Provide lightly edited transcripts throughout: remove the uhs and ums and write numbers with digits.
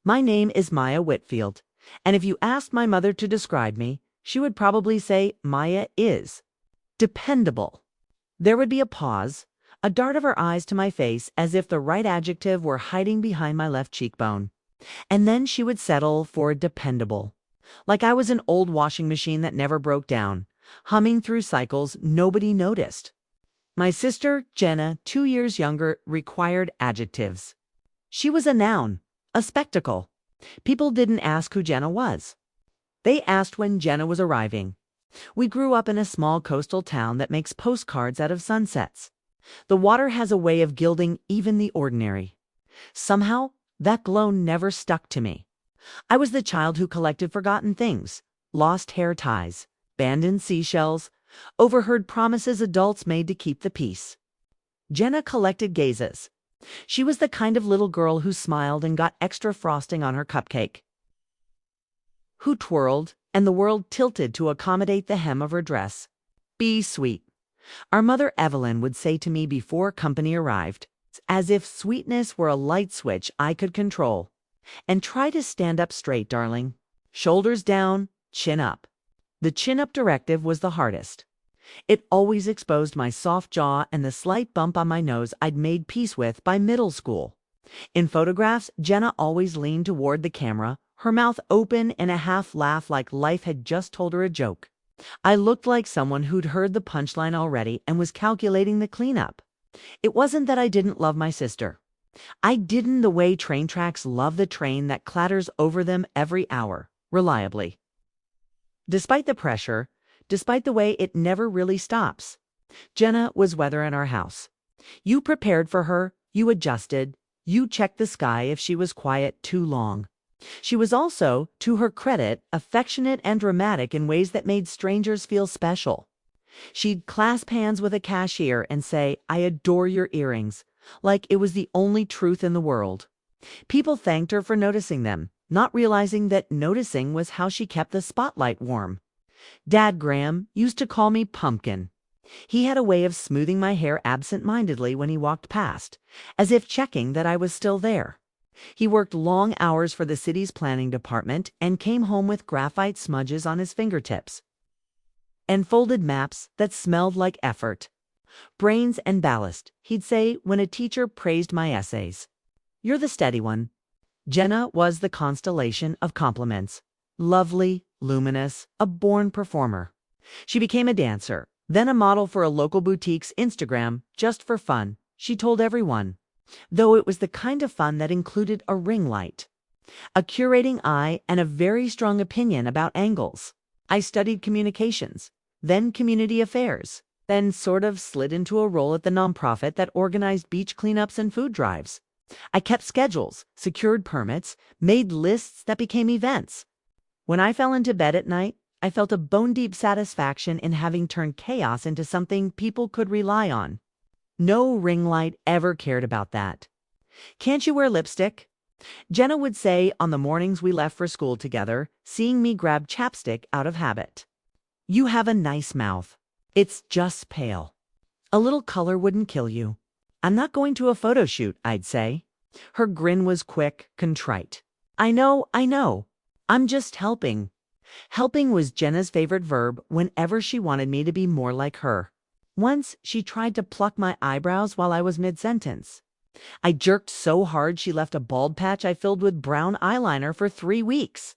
My name is Maya Whitfield, and if you asked my mother to describe me, she would probably say Maya is dependable. There would be a pause, a dart of her eyes to my face as if the right adjective were hiding behind my left cheekbone. And then she would settle for dependable, like I was an old washing machine that never broke down, humming through cycles nobody noticed. My sister, Jenna, 2 years younger, required adjectives. She was a noun, a spectacle. People didn't ask who Jenna was. They asked when Jenna was arriving. We grew up in a small coastal town that makes postcards out of sunsets. The water has a way of gilding even the ordinary. Somehow, that glow never stuck to me. I was the child who collected forgotten things, lost hair ties, abandoned seashells, overheard promises adults made to keep the peace. Jenna collected gazes. She was the kind of little girl who smiled and got extra frosting on her cupcake, who twirled, and the world tilted to accommodate the hem of her dress. Be sweet. Our mother Evelyn would say to me before company arrived, as if sweetness were a light switch I could control. And try to stand up straight, darling. Shoulders down, chin up. The chin-up directive was the hardest. It always exposed my soft jaw and the slight bump on my nose I'd made peace with by middle school. In photographs, Jenna always leaned toward the camera, her mouth open in a half laugh like life had just told her a joke. I looked like someone who'd heard the punchline already and was calculating the cleanup. It wasn't that I didn't love my sister. I didn't the way train tracks love the train that clatters over them every hour, reliably. Despite the pressure, despite the way it never really stops, Jenna was weather in our house. You prepared for her, you adjusted, you checked the sky if she was quiet too long. She was also, to her credit, affectionate and dramatic in ways that made strangers feel special. She'd clasp hands with a cashier and say, "I adore your earrings," like it was the only truth in the world. People thanked her for noticing them, not realizing that noticing was how she kept the spotlight warm. Dad Graham used to call me Pumpkin. He had a way of smoothing my hair absent-mindedly when he walked past, as if checking that I was still there. He worked long hours for the city's planning department and came home with graphite smudges on his fingertips and folded maps that smelled like effort. Brains and ballast, he'd say when a teacher praised my essays. You're the steady one. Jenna was the constellation of compliments. Lovely, luminous, a born performer. She became a dancer, then a model for a local boutique's Instagram, just for fun, she told everyone. Though it was the kind of fun that included a ring light, a curating eye, and a very strong opinion about angles. I studied communications, then community affairs, then sort of slid into a role at the nonprofit that organized beach cleanups and food drives. I kept schedules, secured permits, made lists that became events. When I fell into bed at night, I felt a bone-deep satisfaction in having turned chaos into something people could rely on. No ring light ever cared about that. Can't you wear lipstick? Jenna would say on the mornings we left for school together, seeing me grab chapstick out of habit. You have a nice mouth. It's just pale. A little color wouldn't kill you. I'm not going to a photo shoot, I'd say. Her grin was quick, contrite. I know. I'm just helping. Helping was Jenna's favorite verb whenever she wanted me to be more like her. Once, she tried to pluck my eyebrows while I was mid-sentence. I jerked so hard she left a bald patch I filled with brown eyeliner for 3 weeks.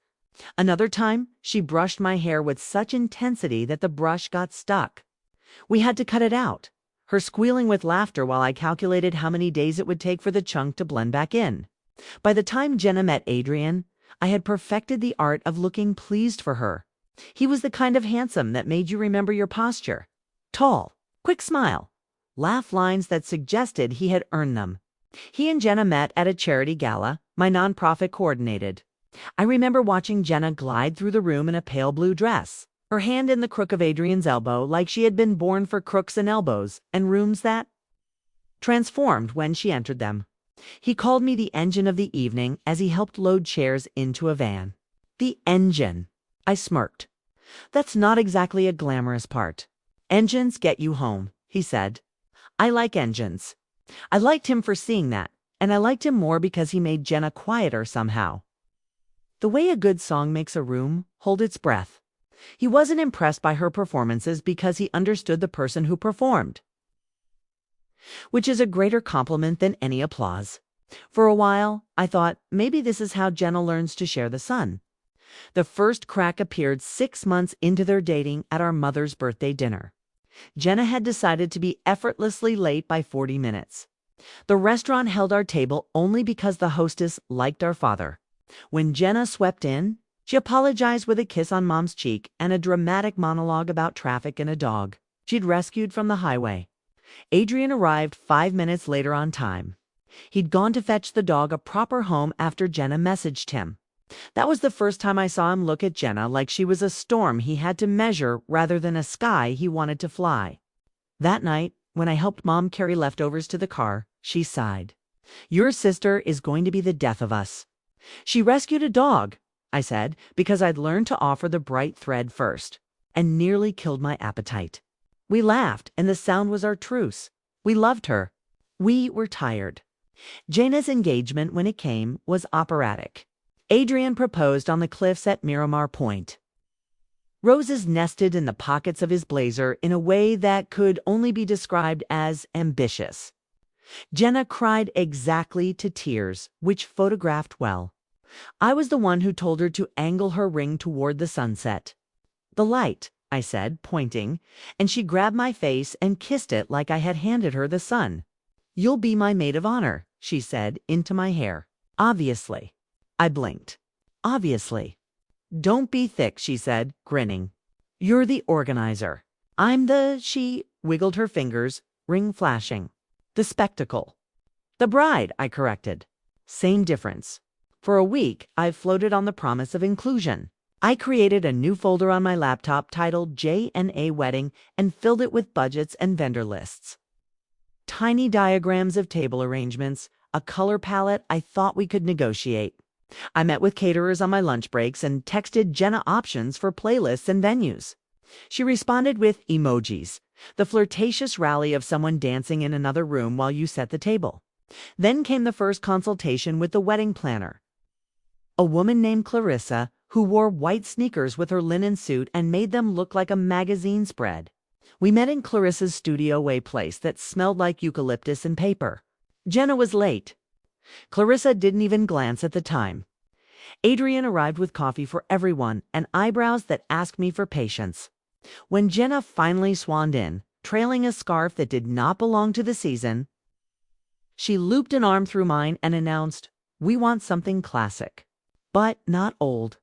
Another time, she brushed my hair with such intensity that the brush got stuck. We had to cut it out, her squealing with laughter while I calculated how many days it would take for the chunk to blend back in. By the time Jenna met Adrian, I had perfected the art of looking pleased for her. He was the kind of handsome that made you remember your posture. Tall, quick smile, laugh lines that suggested he had earned them. He and Jenna met at a charity gala my nonprofit coordinated. I remember watching Jenna glide through the room in a pale blue dress, her hand in the crook of Adrian's elbow like she had been born for crooks and elbows and rooms that transformed when she entered them. He called me the engine of the evening as he helped load chairs into a van. The engine. I smirked. That's not exactly a glamorous part. Engines get you home, he said. I like engines. I liked him for seeing that, and I liked him more because he made Jenna quieter somehow. The way a good song makes a room hold its breath. He wasn't impressed by her performances because he understood the person who performed, which is a greater compliment than any applause. For a while, I thought maybe this is how Jenna learns to share the sun. The first crack appeared 6 months into their dating at our mother's birthday dinner. Jenna had decided to be effortlessly late by 40 minutes. The restaurant held our table only because the hostess liked our father. When Jenna swept in, she apologized with a kiss on Mom's cheek and a dramatic monologue about traffic and a dog she'd rescued from the highway. Adrian arrived 5 minutes later on time. He'd gone to fetch the dog a proper home after Jenna messaged him. That was the first time I saw him look at Jenna like she was a storm he had to measure rather than a sky he wanted to fly. That night, when I helped Mom carry leftovers to the car, she sighed. "Your sister is going to be the death of us." "She rescued a dog," I said, because I'd learned to offer the bright thread first, and nearly killed my appetite. We laughed, and the sound was our truce. We loved her. We were tired. Jenna's engagement, when it came, was operatic. Adrian proposed on the cliffs at Miramar Point. Roses nested in the pockets of his blazer in a way that could only be described as ambitious. Jenna cried exactly to tears, which photographed well. I was the one who told her to angle her ring toward the sunset. "The light," I said, pointing, and she grabbed my face and kissed it like I had handed her the sun. "You'll be my maid of honor," she said, into my hair. "Obviously." I blinked. "Obviously." "Don't be thick," she said, grinning. "You're the organizer. I'm the," she wiggled her fingers, ring flashing, "the spectacle." "The bride," I corrected. Same difference. For a week, I've floated on the promise of inclusion. I created a new folder on my laptop titled J&A Wedding and filled it with budgets and vendor lists. Tiny diagrams of table arrangements, a color palette I thought we could negotiate. I met with caterers on my lunch breaks and texted Jenna options for playlists and venues. She responded with emojis, the flirtatious rally of someone dancing in another room while you set the table. Then came the first consultation with the wedding planner, a woman named Clarissa, who wore white sneakers with her linen suit and made them look like a magazine spread. We met in Clarissa's Studio A place that smelled like eucalyptus and paper. Jenna was late. Clarissa didn't even glance at the time. Adrian arrived with coffee for everyone and eyebrows that asked me for patience. When Jenna finally swanned in, trailing a scarf that did not belong to the season, she looped an arm through mine and announced, "We want something classic, but not old.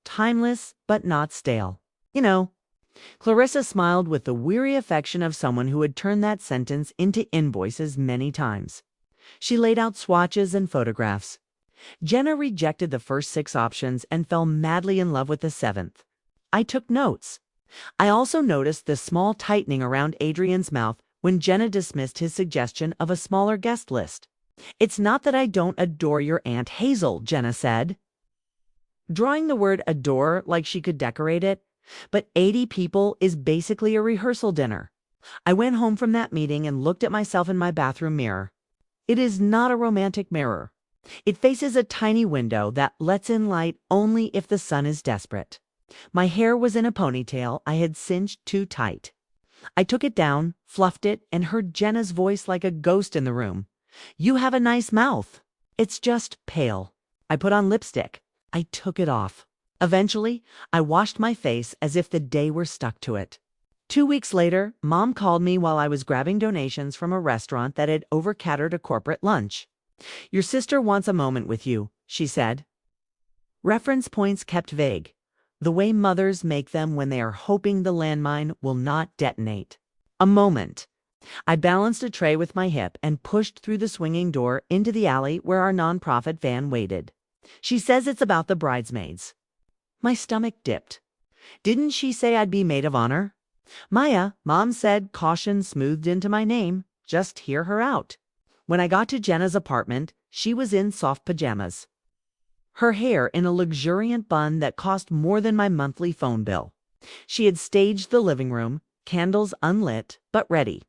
Timeless, but not stale. You know." Clarissa smiled with the weary affection of someone who had turned that sentence into invoices many times. She laid out swatches and photographs. Jenna rejected the first 6 options and fell madly in love with the 7th. I took notes. I also noticed the small tightening around Adrian's mouth when Jenna dismissed his suggestion of a smaller guest list. "It's not that I don't adore your Aunt Hazel," Jenna said, drawing the word adore like she could decorate it, "but 80 people is basically a rehearsal dinner." I went home from that meeting and looked at myself in my bathroom mirror. It is not a romantic mirror. It faces a tiny window that lets in light only if the sun is desperate. My hair was in a ponytail I had cinched too tight. I took it down, fluffed it, and heard Jenna's voice like a ghost in the room. "You have a nice mouth. It's just pale." I put on lipstick. I took it off. Eventually, I washed my face as if the day were stuck to it. 2 weeks later, Mom called me while I was grabbing donations from a restaurant that had over-catered a corporate lunch. "Your sister wants a moment with you," she said. Reference points kept vague, the way mothers make them when they are hoping the landmine will not detonate. A moment. I balanced a tray with my hip and pushed through the swinging door into the alley where our nonprofit van waited. "She says it's about the bridesmaids." My stomach dipped. Didn't she say I'd be maid of honor? "Maya," Mom said, caution smoothed into my name. "Just hear her out." When I got to Jenna's apartment, she was in soft pajamas, her hair in a luxuriant bun that cost more than my monthly phone bill. She had staged the living room, candles unlit, but ready.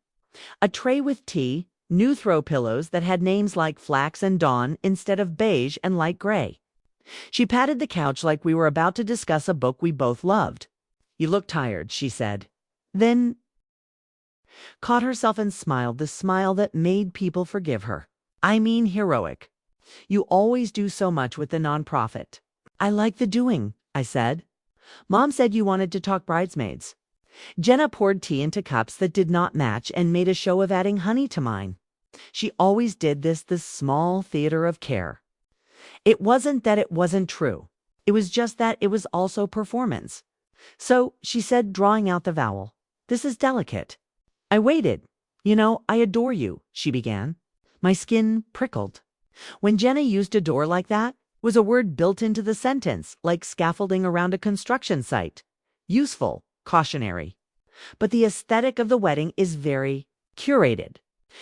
A tray with tea, new throw pillows that had names like Flax and Dawn instead of beige and light gray. She patted the couch like we were about to discuss a book we both loved. "You look tired," she said. Then caught herself and smiled, the smile that made people forgive her. "I mean heroic. You always do so much with the nonprofit." "I like the doing," I said. "Mom said you wanted to talk bridesmaids." Jenna poured tea into cups that did not match and made a show of adding honey to mine. She always did this small theater of care. It wasn't that it wasn't true. It was just that it was also performance. "So," she said, drawing out the vowel, "this is delicate." I waited. "You know, I adore you," she began. My skin prickled. When Jenna used adore like that, was a word built into the sentence, like scaffolding around a construction site. Useful, cautionary. But the aesthetic of the wedding is very curated.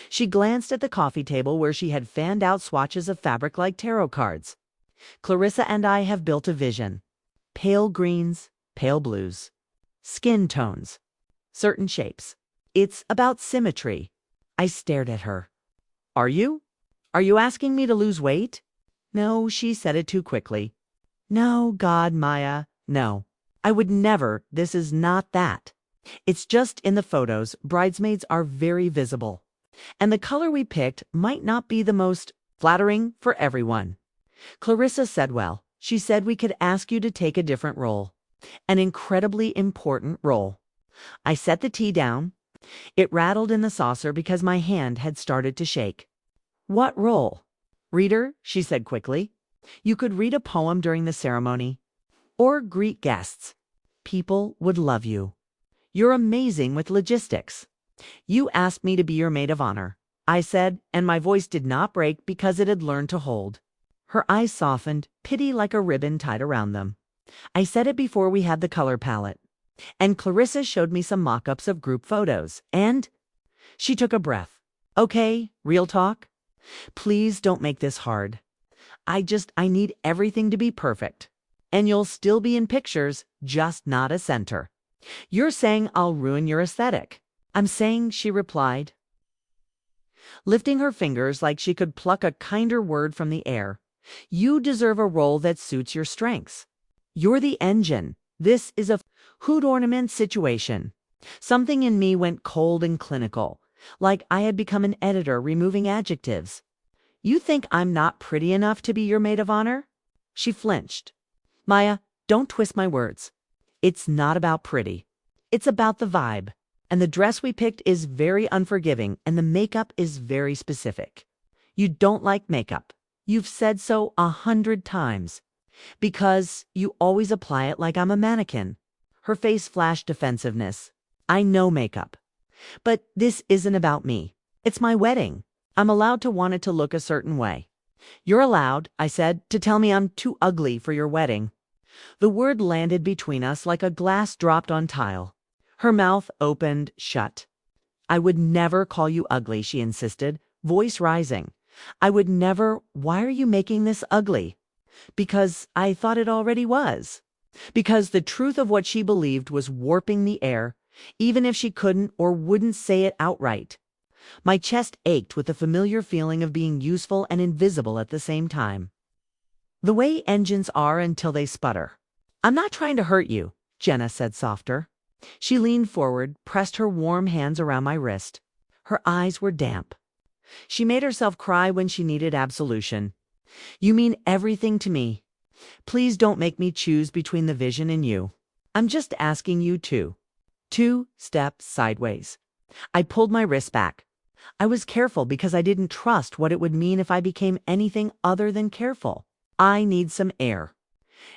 She glanced at the coffee table where she had fanned out swatches of fabric like tarot cards. "Clarissa and I have built a vision. Pale greens, pale blues. Skin tones. Certain shapes. It's about symmetry." I stared at her. "Are you? Are you asking me to lose weight?" "No," she said it too quickly. "No, God, Maya, no. I would never. This is not that. It's just in the photos, bridesmaids are very visible. And the color we picked might not be the most flattering for everyone. Clarissa said, well, she said we could ask you to take a different role. An incredibly important role." I set the tea down. It rattled in the saucer because my hand had started to shake. "What role?" "Reader," she said quickly. "You could read a poem during the ceremony. Or greet guests. People would love you. You're amazing with logistics. You asked me to be your maid of honor," I said, and my voice did not break because it had learned to hold. Her eyes softened, pity like a ribbon tied around them. "I said it before we had the color palette. And Clarissa showed me some mock-ups of group photos. And—" She took a breath. "Okay, real talk. Please don't make this hard. I need everything to be perfect. And you'll still be in pictures, just not a center. You're saying I'll ruin your aesthetic." "I'm saying," she replied, lifting her fingers like she could pluck a kinder word from the air, "you deserve a role that suits your strengths. You're the engine. This is a hood ornament situation." Something in me went cold and clinical, like I had become an editor removing adjectives. "You think I'm not pretty enough to be your maid of honor?" She flinched. "Maya, don't twist my words. It's not about pretty. It's about the vibe. And the dress we picked is very unforgiving, and the makeup is very specific. You don't like makeup. You've said so 100 times. Because you always apply it like I'm a mannequin." Her face flashed defensiveness. "I know makeup. But this isn't about me. It's my wedding. I'm allowed to want it to look a certain way." "You're allowed," I said, "to tell me I'm too ugly for your wedding." The word landed between us like a glass dropped on tile. Her mouth opened shut. "I would never call you ugly," she insisted, voice rising. "I would never. Why are you making this ugly?" Because I thought it already was. Because the truth of what she believed was warping the air, even if she couldn't or wouldn't say it outright. My chest ached with the familiar feeling of being useful and invisible at the same time. "The way engines are until they sputter." "I'm not trying to hurt you," Jenna said softer. She leaned forward, pressed her warm hands around my wrist. Her eyes were damp. She made herself cry when she needed absolution. "You mean everything to me. Please don't make me choose between the vision and you. I'm just asking you to." 2 steps sideways. I pulled my wrist back. I was careful because I didn't trust what it would mean if I became anything other than careful. "I need some air."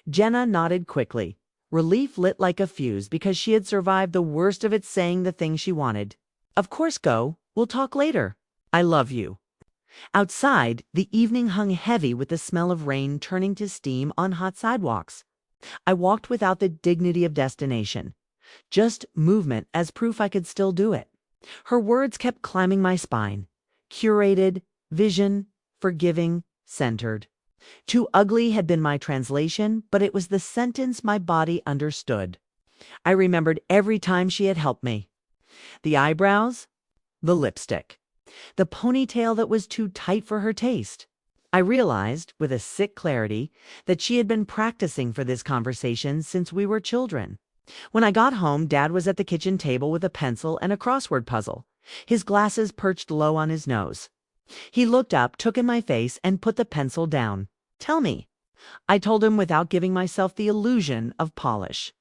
Jenna nodded quickly. Relief lit like a fuse because she had survived the worst of it, saying the thing she wanted. "Of course, go. We'll talk later. I love you." Outside, the evening hung heavy with the smell of rain turning to steam on hot sidewalks. I walked without the dignity of destination, just movement as proof I could still do it. Her words kept climbing my spine. Curated, vision, forgiving, centered. Too ugly had been my translation, but it was the sentence my body understood. I remembered every time she had helped me. The eyebrows, the lipstick, the ponytail that was too tight for her taste. I realized, with a sick clarity, that she had been practicing for this conversation since we were children. When I got home, Dad was at the kitchen table with a pencil and a crossword puzzle, his glasses perched low on his nose. He looked up, took in my face, and put the pencil down. "Tell me," I told him without giving myself the illusion of polish.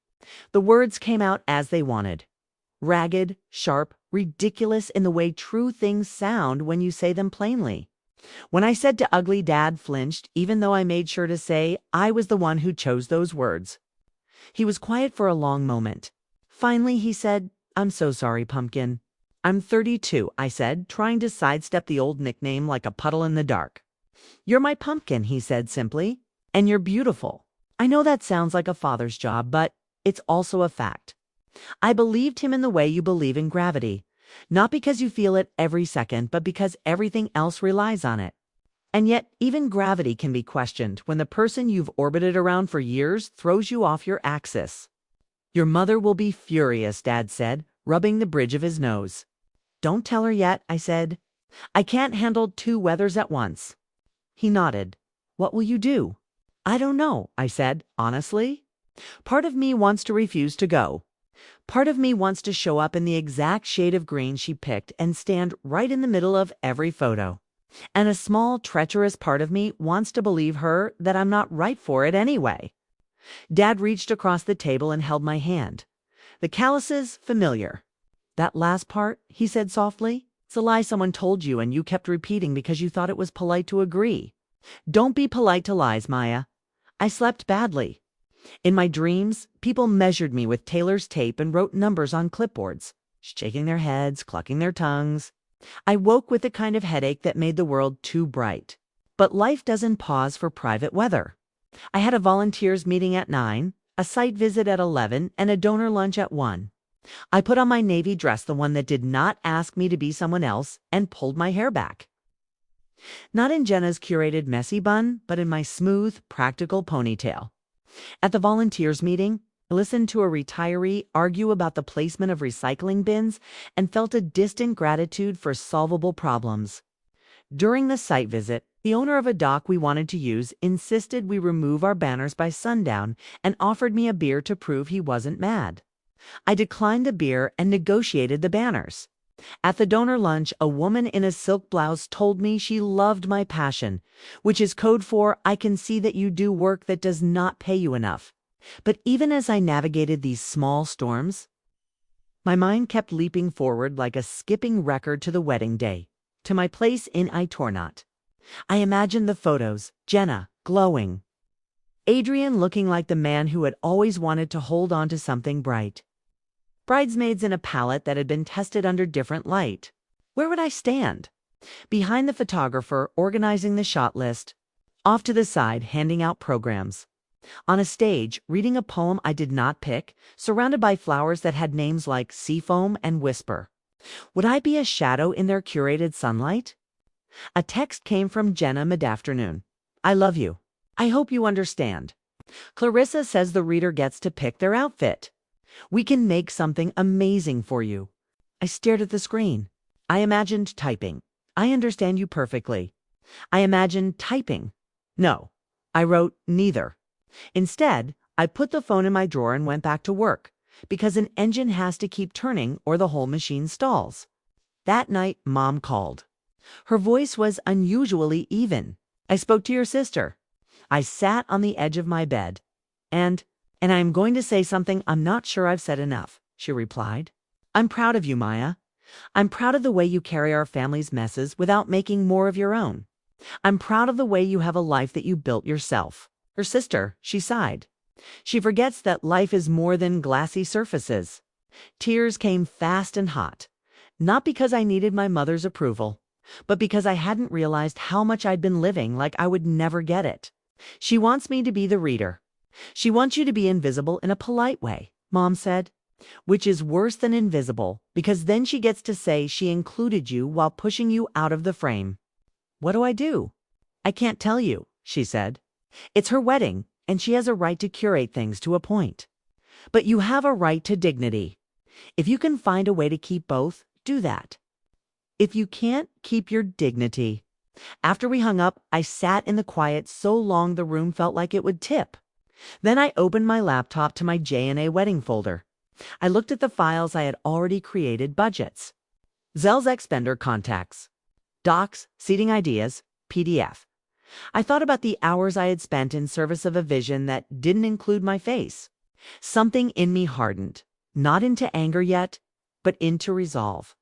The words came out as they wanted. Ragged, sharp, ridiculous in the way true things sound when you say them plainly. When I said to ugly, Dad flinched, even though I made sure to say I was the one who chose those words. He was quiet for a long moment. Finally, he said, "I'm so sorry, Pumpkin." "I'm 32, I said, trying to sidestep the old nickname like a puddle in the dark. "You're my pumpkin," he said simply, "and you're beautiful." I know that sounds like a father's job, but it's also a fact. I believed him in the way you believe in gravity, not because you feel it every second, but because everything else relies on it. And yet, even gravity can be questioned when the person you've orbited around for years throws you off your axis. "Your mother will be furious," Dad said, rubbing the bridge of his nose. "Don't tell her yet," I said. "I can't handle two weathers at once." He nodded. "What will you do?" "I don't know," I said, honestly. Part of me wants to refuse to go. Part of me wants to show up in the exact shade of green she picked and stand right in the middle of every photo. And a small, treacherous part of me wants to believe her that I'm not right for it anyway. Dad reached across the table and held my hand. "The calluses, familiar." "That last part," he said softly, "it's a lie someone told you and you kept repeating because you thought it was polite to agree. Don't be polite to lies, Maya. I slept badly. In my dreams, people measured me with tailor's tape and wrote numbers on clipboards, shaking their heads, clucking their tongues. I woke with the kind of headache that made the world too bright. But life doesn't pause for private weather. I had a volunteers meeting at 9, a site visit at 11, and a donor lunch at 1. I put on my navy dress, the one that did not ask me to be someone else, and pulled my hair back. Not in Jenna's curated messy bun, but in my smooth, practical ponytail. At the volunteers meeting, I listened to a retiree argue about the placement of recycling bins and felt a distant gratitude for solvable problems. During the site visit, the owner of a dock we wanted to use insisted we remove our banners by sundown and offered me a beer to prove he wasn't mad. I declined the beer and negotiated the banners. At the donor lunch, a woman in a silk blouse told me she loved my passion, which is code for "I can see that you do work that does not pay you enough." But even as I navigated these small storms, my mind kept leaping forward like a skipping record to the wedding day, to my place in Itornot. I imagined the photos, Jenna, glowing. Adrian looking like the man who had always wanted to hold on to something bright. Bridesmaids in a palette that had been tested under different light. Where would I stand? Behind the photographer, organizing the shot list. Off to the side, handing out programs. On a stage, reading a poem I did not pick, surrounded by flowers that had names like Seafoam and Whisper. Would I be a shadow in their curated sunlight? A text came from Jenna mid-afternoon. "I love you. I hope you understand. Clarissa says the reader gets to pick their outfit. We can make something amazing for you." I stared at the screen. I imagined typing. "I understand you perfectly." I imagined typing. No, I wrote neither. Instead, I put the phone in my drawer and went back to work, because an engine has to keep turning or the whole machine stalls. That night, Mom called. Her voice was unusually even. "I spoke to your sister." I sat on the edge of my bed. And I'm going to say something I'm not sure I've said enough," she replied. "I'm proud of you, Maya. I'm proud of the way you carry our family's messes without making more of your own. I'm proud of the way you have a life that you built yourself." Her sister, she sighed. "She forgets that life is more than glassy surfaces." Tears came fast and hot. Not because I needed my mother's approval, but because I hadn't realized how much I'd been living like I would never get it. "She wants me to be the reader. She wants you to be invisible in a polite way," Mom said. "Which is worse than invisible, because then she gets to say she included you while pushing you out of the frame." "What do I do?" "I can't tell you," she said. "It's her wedding, and she has a right to curate things to a point. But you have a right to dignity. If you can find a way to keep both, do that. If you can't, keep your dignity. After we hung up, I sat in the quiet so long the room felt like it would tip. Then I opened my laptop to my J&A wedding folder. I looked at the files I had already created: budgets, Zell's Expender contacts, docs, seating ideas, PDF. I thought about the hours I had spent in service of a vision that didn't include my face. Something in me hardened, not into anger yet, but into resolve.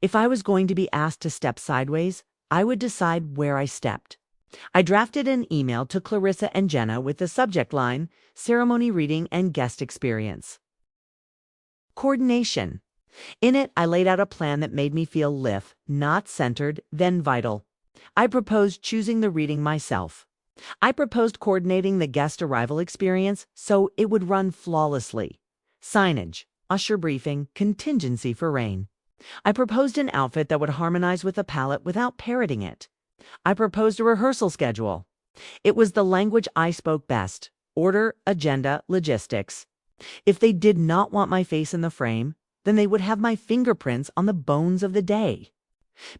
If I was going to be asked to step sideways, I would decide where I stepped. I drafted an email to Clarissa and Jenna with the subject line, ceremony reading and guest experience. Coordination. In it, I laid out a plan that made me feel lift, not centered, then vital. I proposed choosing the reading myself. I proposed coordinating the guest arrival experience so it would run flawlessly. Signage, usher briefing, contingency for rain. I proposed an outfit that would harmonize with the palette without parroting it. I proposed a rehearsal schedule. It was the language I spoke best: order, agenda, logistics. If they did not want my face in the frame, then they would have my fingerprints on the bones of the day.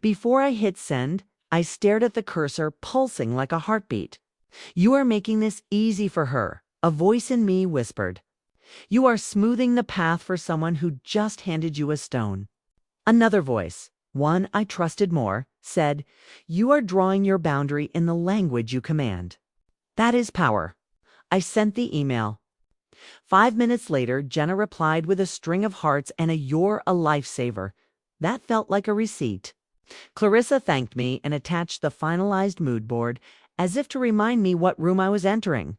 Before I hit send, I stared at the cursor, pulsing like a heartbeat. "You are making this easy for her," a voice in me whispered. "You are smoothing the path for someone who just handed you a stone." Another voice, one I trusted more, said, "You are drawing your boundary in the language you command." That is power. I sent the email. 5 minutes later, Jenna replied with a string of hearts and a "You're a lifesaver." That felt like a receipt. Clarissa thanked me and attached the finalized mood board, as if to remind me what room I was entering.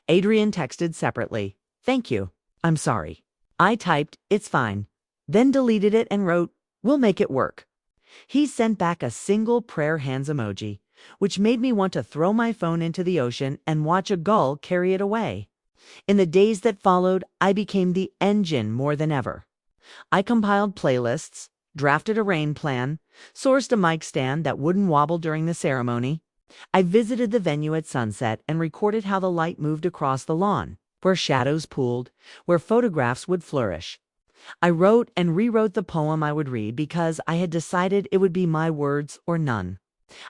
Adrian texted separately, "Thank you. I'm sorry." I typed, "It's fine," then deleted it and wrote, "We'll make it work." He sent back a single prayer hands emoji, which made me want to throw my phone into the ocean and watch a gull carry it away. In the days that followed, I became the engine more than ever. I compiled playlists, drafted a rain plan, sourced a mic stand that wouldn't wobble during the ceremony. I visited the venue at sunset and recorded how the light moved across the lawn, where shadows pooled, where photographs would flourish. I wrote and rewrote the poem I would read because I had decided it would be my words or none.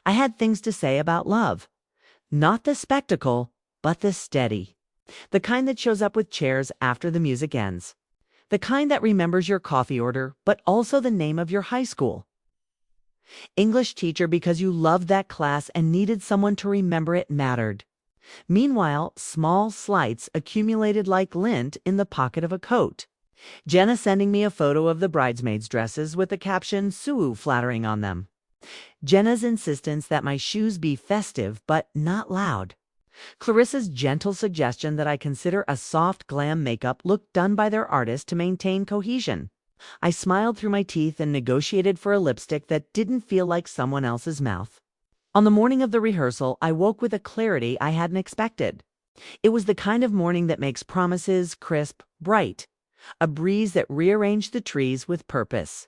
I had things to say about love. Not the spectacle, but the steady. The kind that shows up with chairs after the music ends. The kind that remembers your coffee order, but also the name of your high school. English teacher because you loved that class and needed someone to remember it mattered. Meanwhile, small slights accumulated like lint in the pocket of a coat. Jenna sending me a photo of the bridesmaids' dresses with the caption "Sue" flattering on them. Jenna's insistence that my shoes be festive but not loud. Clarissa's gentle suggestion that I consider a soft glam makeup look done by their artist to maintain cohesion. I smiled through my teeth and negotiated for a lipstick that didn't feel like someone else's mouth. On the morning of the rehearsal, I woke with a clarity I hadn't expected. It was the kind of morning that makes promises crisp, bright. A breeze that rearranged the trees with purpose.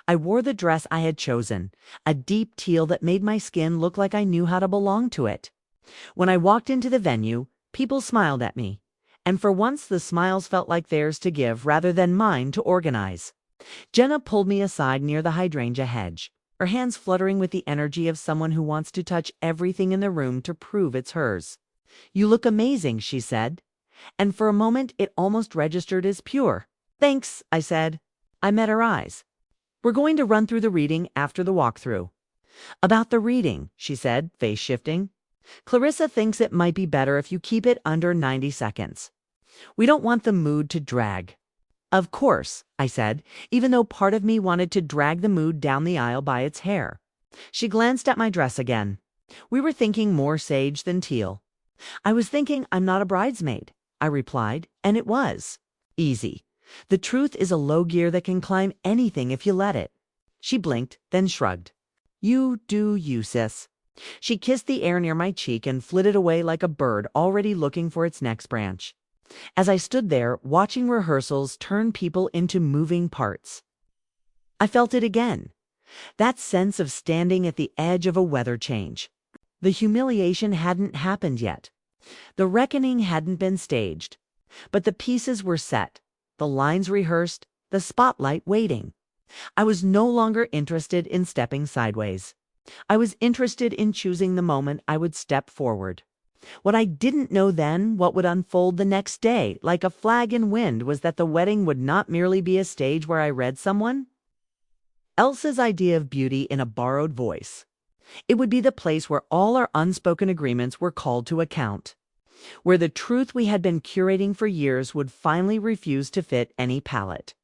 I wore the dress I had chosen, a deep teal that made my skin look like I knew how to belong to it. When I walked into the venue, people smiled at me, and for once the smiles felt like theirs to give rather than mine to organize. Jenna pulled me aside near the hydrangea hedge, her hands fluttering with the energy of someone who wants to touch everything in the room to prove it's hers. "You look amazing," she said, and for a moment it almost registered as pure. "Thanks," I said. I met her eyes. "We're going to run through the reading after the walkthrough." "About the reading," she said, face shifting. "Clarissa thinks it might be better if you keep it under 90 seconds. We don't want the mood to drag." "Of course," I said, even though part of me wanted to drag the mood down the aisle by its hair. She glanced at my dress again. We were thinking more sage than teal. "I was thinking I'm not a bridesmaid," I replied, and it was. Easy. The truth is a low gear that can climb anything if you let it. She blinked, then shrugged. "You do you, sis." She kissed the air near my cheek and flitted away like a bird already looking for its next branch. As I stood there, watching rehearsals turn people into moving parts, I felt it again. That sense of standing at the edge of a weather change. The humiliation hadn't happened yet. The reckoning hadn't been staged. But the pieces were set, the lines rehearsed, the spotlight waiting. I was no longer interested in stepping sideways. I was interested in choosing the moment I would step forward. What I didn't know then, what would unfold the next day, like a flag in wind, was that the wedding would not merely be a stage where I read someone else's idea of beauty in a borrowed voice. It would be the place where all our unspoken agreements were called to account, where the truth we had been curating for years would finally refuse to fit any palette,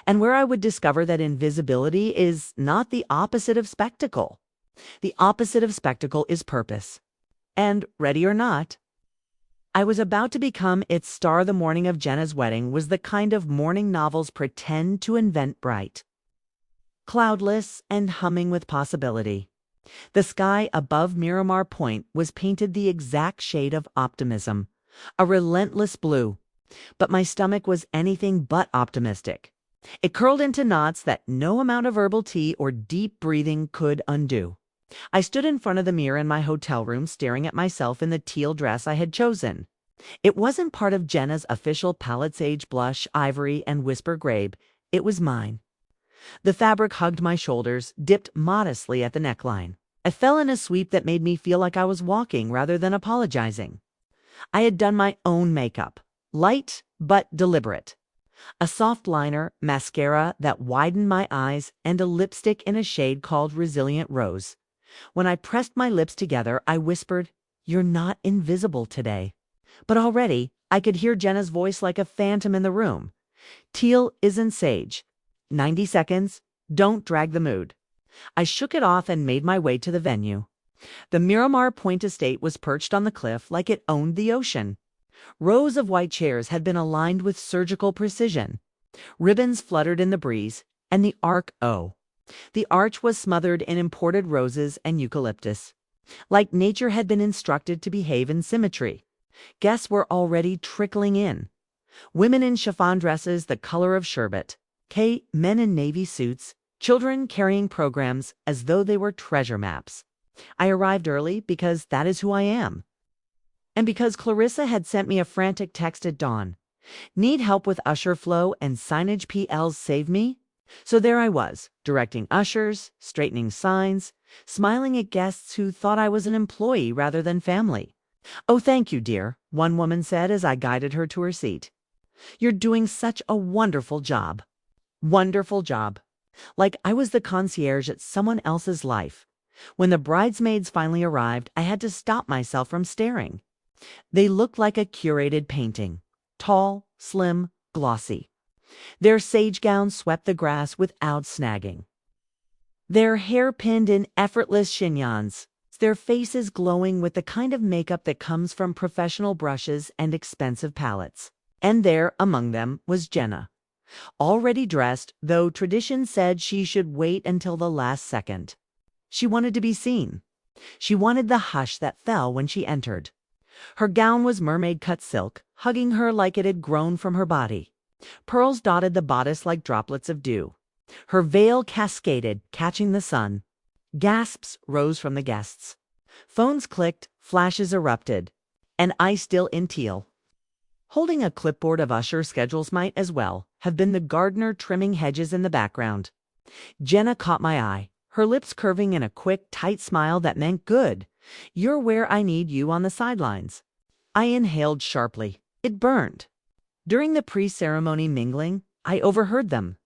and where I would discover that invisibility is not the opposite of spectacle. The opposite of spectacle is purpose. And, ready or not, I was about to become its star. The morning of Jenna's wedding was the kind of morning novels pretend to invent bright, cloudless, and humming with possibility. The sky above Miramar Point was painted the exact shade of optimism, a relentless blue, but my stomach was anything but optimistic. It curled into knots that no amount of herbal tea or deep breathing could undo. I stood in front of the mirror in my hotel room staring at myself in the teal dress I had chosen. It wasn't part of Jenna's official palette: sage blush, ivory, and whisper grape. It was mine. The fabric hugged my shoulders, dipped modestly at the neckline. I fell in a sweep that made me feel like I was walking rather than apologizing. I had done my own makeup, light but deliberate. A soft liner, mascara that widened my eyes, and a lipstick in a shade called Resilient Rose. When I pressed my lips together, I whispered, "You're not invisible today." But already, I could hear Jenna's voice like a phantom in the room. "Teal isn't sage. 90 seconds. Don't drag the mood." I shook it off and made my way to the venue. The Miramar Point estate was perched on the cliff like it owned the ocean. Rows of white chairs had been aligned with surgical precision. Ribbons fluttered in the breeze, and the arch was smothered in imported roses and eucalyptus. Like nature had been instructed to behave in symmetry. Guests were already trickling in. Women in chiffon dresses the color of sherbet, men in navy suits, children carrying programs as though they were treasure maps. I arrived early because that is who I am. And because Clarissa had sent me a frantic text at dawn. "Need help with usher flow and signage PLs, save me?" So there I was, directing ushers, straightening signs, smiling at guests who thought I was an employee rather than family. "Oh, thank you, dear," one woman said as I guided her to her seat. "You're doing such a wonderful job." Wonderful job. Like I was the concierge at someone else's life. When the bridesmaids finally arrived, I had to stop myself from staring. They looked like a curated painting. Tall, slim, glossy. Their sage gowns swept the grass without snagging. Their hair pinned in effortless chignons. Their faces glowing with the kind of makeup that comes from professional brushes and expensive palettes. And there, among them, was Jenna. Already dressed, though tradition said she should wait until the last second. She wanted to be seen. She wanted the hush that fell when she entered. Her gown was mermaid-cut silk, hugging her like it had grown from her body. Pearls dotted the bodice like droplets of dew. Her veil cascaded, catching the sun. Gasps rose from the guests. Phones clicked, flashes erupted. And I still in teal. Holding a clipboard of usher schedules might as well have been the gardener trimming hedges in the background. Jenna caught my eye, her lips curving in a quick, tight smile that meant good. "You're where I need you on the sidelines." I inhaled sharply. It burned. During the pre-ceremony mingling, I overheard them.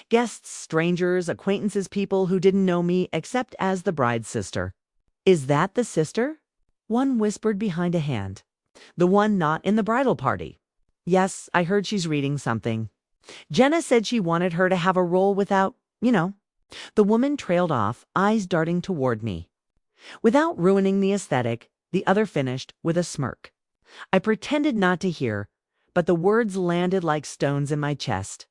Guests, strangers, acquaintances, people who didn't know me except as the bride's sister. "Is that the sister?" one whispered behind a hand. "The one not in the bridal party." "Yes, I heard she's reading something. Jenna said she wanted her to have a role without, you know." The woman trailed off, eyes darting toward me. Without ruining the aesthetic, the other finished with a smirk. I pretended not to hear, but the words landed like stones in my chest.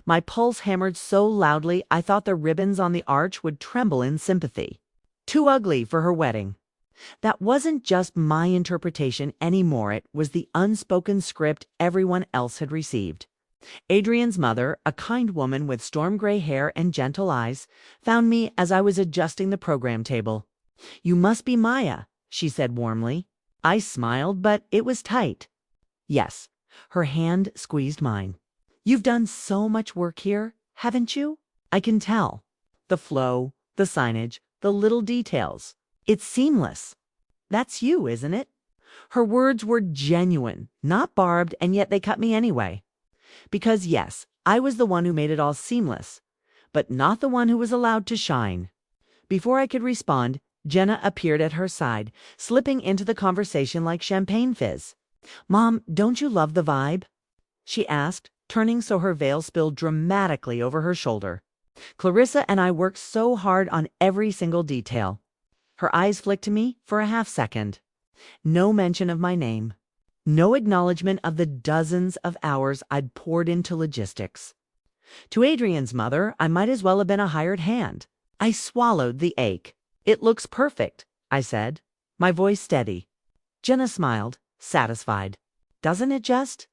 My pulse hammered so loudly I thought the ribbons on the arch would tremble in sympathy. Too ugly for her wedding. That wasn't just my interpretation anymore, it was the unspoken script everyone else had received. Adrian's mother, a kind woman with storm gray hair and gentle eyes, found me as I was adjusting the program table. "You must be Maya," she said warmly. I smiled, but it was tight. "Yes." Her hand squeezed mine. "You've done so much work here, haven't you? I can tell. The flow, the signage, the little details. It's seamless. That's you, isn't it? Her words were genuine, not barbed, and yet they cut me anyway. Because yes, I was the one who made it all seamless, but not the one who was allowed to shine. Before I could respond, Jenna appeared at her side, slipping into the conversation like champagne fizz. "Mom, don't you love the vibe?" she asked, turning so her veil spilled dramatically over her shoulder. "Clarissa and I worked so hard on every single detail." Her eyes flicked to me for a half second. No mention of my name. No acknowledgement of the dozens of hours I'd poured into logistics. To Adrian's mother, I might as well have been a hired hand. I swallowed the ache. "It looks perfect," I said, my voice steady. Jenna smiled, satisfied. "Doesn't it just?"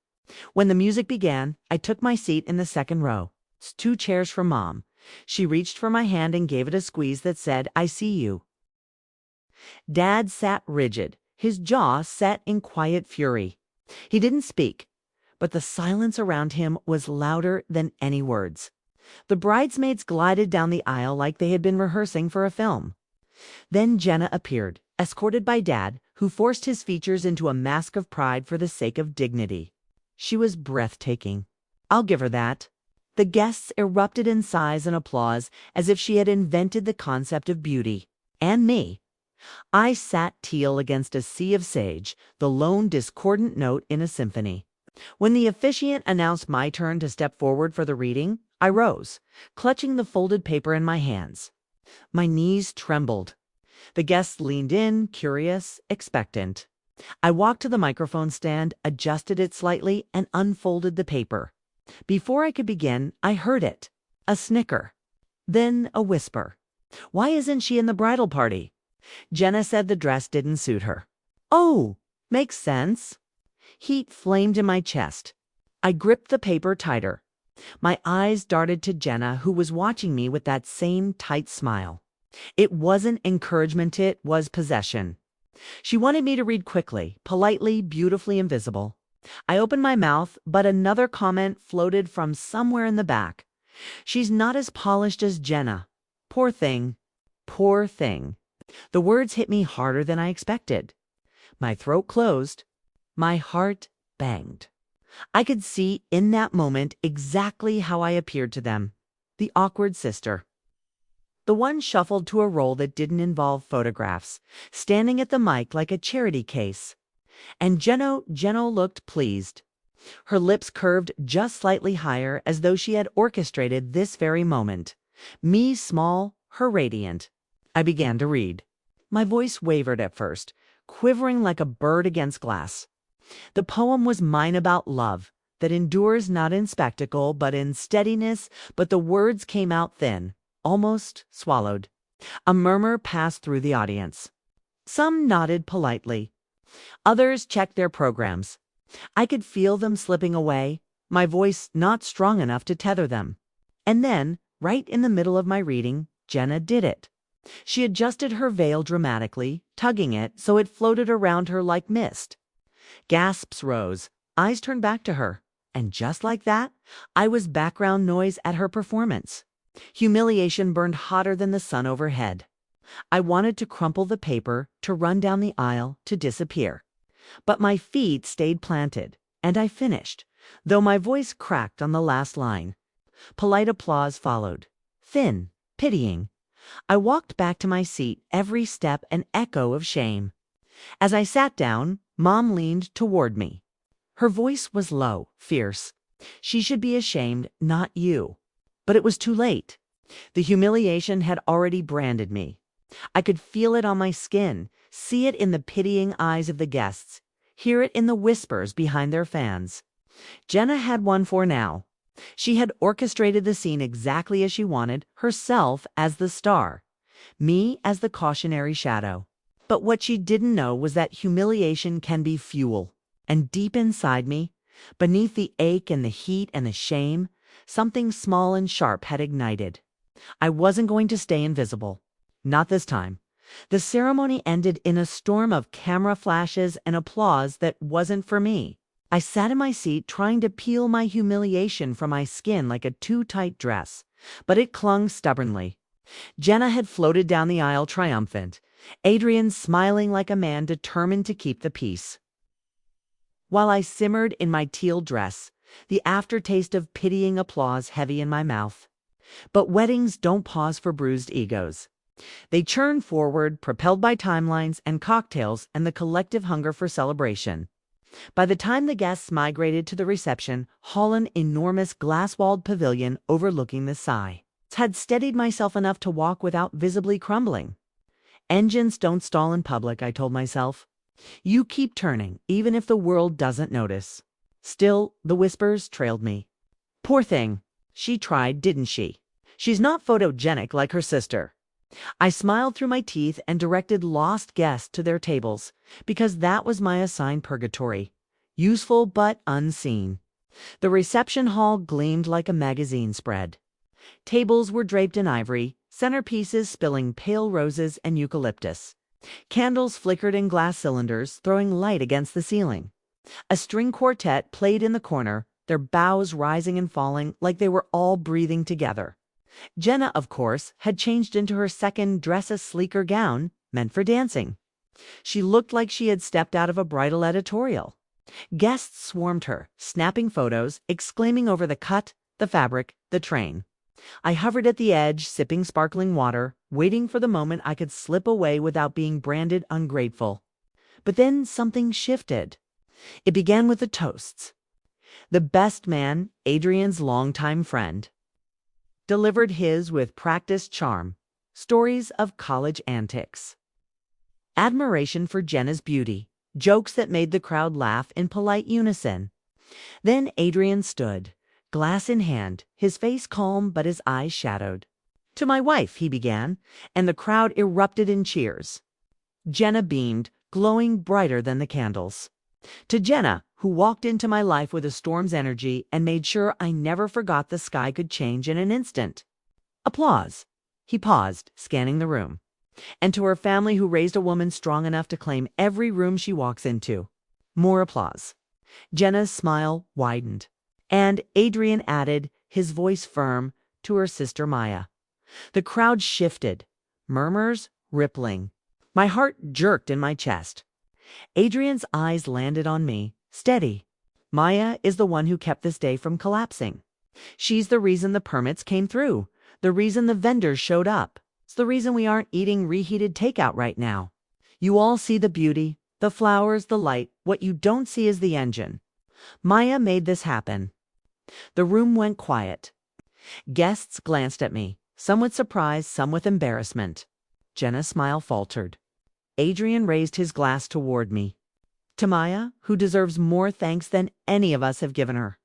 When the music began, I took my seat in the second row. 2 chairs from Mom. She reached for my hand and gave it a squeeze that said, "I see you." Dad sat rigid, his jaw set in quiet fury. He didn't speak, but the silence around him was louder than any words. The bridesmaids glided down the aisle like they had been rehearsing for a film. Then Jenna appeared, escorted by Dad, who forced his features into a mask of pride for the sake of dignity. She was breathtaking. I'll give her that. The guests erupted in sighs and applause as if she had invented the concept of beauty. And me. I sat teal against a sea of sage, the lone discordant note in a symphony. When the officiant announced my turn to step forward for the reading, I rose, clutching the folded paper in my hands. My knees trembled. The guests leaned in, curious, expectant. I walked to the microphone stand, adjusted it slightly, and unfolded the paper. Before I could begin, I heard it. A snicker. Then a whisper. "Why isn't she in the bridal party?" Jenna said the dress didn't suit her. "Oh, makes sense." Heat flamed in my chest. I gripped the paper tighter. My eyes darted to Jenna, who was watching me with that same tight smile. It wasn't encouragement, it was possession. She wanted me to read quickly, politely, beautifully invisible. I opened my mouth, but another comment floated from somewhere in the back. "She's not as polished as Jenna. Poor thing. Poor thing." The words hit me harder than I expected. My throat closed. My heart banged. I could see in that moment exactly how I appeared to them. The awkward sister. The one shuffled to a role that didn't involve photographs, standing at the mic like a charity case. And Jenna looked pleased. Her lips curved just slightly higher, as though she had orchestrated this very moment. Me small, her radiant. I began to read. My voice wavered at first, quivering like a bird against glass. The poem was mine about love, that endures not in spectacle, but in steadiness, but the words came out thin, almost swallowed. A murmur passed through the audience. Some nodded politely. Others checked their programs. I could feel them slipping away, my voice not strong enough to tether them. And then, right in the middle of my reading, Jenna did it. She adjusted her veil dramatically, tugging it so it floated around her like mist. Gasps rose, eyes turned back to her, and just like that, I was background noise at her performance. Humiliation burned hotter than the sun overhead. I wanted to crumple the paper, to run down the aisle, to disappear. But my feet stayed planted, and I finished, though my voice cracked on the last line. Polite applause followed. Thin, pitying. I walked back to my seat, every step an echo of shame. As I sat down, Mom leaned toward me. Her voice was low, fierce. "She should be ashamed, not you." But it was too late. The humiliation had already branded me. I could feel it on my skin, see it in the pitying eyes of the guests, hear it in the whispers behind their fans. Jenna had won for now. She had orchestrated the scene exactly as she wanted, herself as the star, me as the cautionary shadow. But what she didn't know was that humiliation can be fuel. And deep inside me, beneath the ache and the heat and the shame, something small and sharp had ignited. I wasn't going to stay invisible. Not this time. The ceremony ended in a storm of camera flashes and applause that wasn't for me. I sat in my seat trying to peel my humiliation from my skin like a too tight dress, but it clung stubbornly. Jenna had floated down the aisle triumphant, Adrian smiling like a man determined to keep the peace. While I simmered in my teal dress, the aftertaste of pitying applause heavy in my mouth. But weddings don't pause for bruised egos. They churn forward, propelled by timelines and cocktails and the collective hunger for celebration. By the time the guests migrated to the reception hall, an enormous glass-walled pavilion overlooking the Sigh had steadied myself enough to walk without visibly crumbling. Engines don't stall in public, I told myself. You keep turning, even if the world doesn't notice. Still, the whispers trailed me. Poor thing. She tried, didn't she? She's not photogenic like her sister. I smiled through my teeth and directed lost guests to their tables, because that was my assigned purgatory. Useful but unseen. The reception hall gleamed like a magazine spread. Tables were draped in ivory, centerpieces spilling pale roses and eucalyptus. Candles flickered in glass cylinders, throwing light against the ceiling. A string quartet played in the corner, their bows rising and falling like they were all breathing together. Jenna, of course, had changed into her second dress, a sleeker gown meant for dancing. She looked like she had stepped out of a bridal editorial. Guests swarmed her, snapping photos, exclaiming over the cut, the fabric, the train. I hovered at the edge, sipping sparkling water, waiting for the moment I could slip away without being branded ungrateful. But then something shifted. It began with the toasts. The best man, Adrian's longtime friend, delivered his with practiced charm, stories of college antics. Admiration for Jenna's beauty, jokes that made the crowd laugh in polite unison. Then Adrian stood, glass in hand, his face calm but his eyes shadowed. To my wife, he began, and the crowd erupted in cheers. Jenna beamed, glowing brighter than the candles. To Jenna, who walked into my life with a storm's energy and made sure I never forgot the sky could change in an instant. Applause. He paused, scanning the room. And to her family, who raised a woman strong enough to claim every room she walks into. More applause. Jenna's smile widened. And Adrian added, his voice firm, to her sister Maya. The crowd shifted, murmurs rippling. My heart jerked in my chest. Adrian's eyes landed on me, steady. Maya is the one who kept this day from collapsing. She's the reason the permits came through, the reason the vendors showed up. It's the reason we aren't eating reheated takeout right now. You all see the beauty, the flowers, the light. What you don't see is the engine. Maya made this happen. The room went quiet. Guests glanced at me, some with surprise, some with embarrassment. Jenna's smile faltered. Adrian raised his glass toward me. To Maya, who deserves more thanks than any of us have given her.